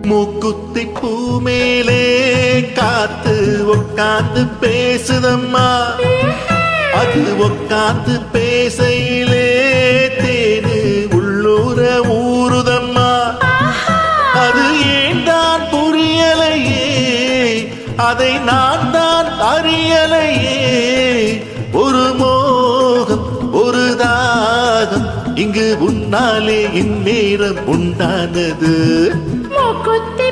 மூக்குத்தி பூ மேலே காத்து உட்கார்ந்து பேசுதம்மா. அது உட்கார்ந்து பேசையிலே தேனு உள்ளூர ஊறுதம்மா. அது ஏன் தான் புரியலையே, அதை நான் தான் அறியலையே. ஒரு மோகம் ஒரு தாகம் இங்கு உன்னாலே இந்நேரம் உண்டானது. மூக்குத்தி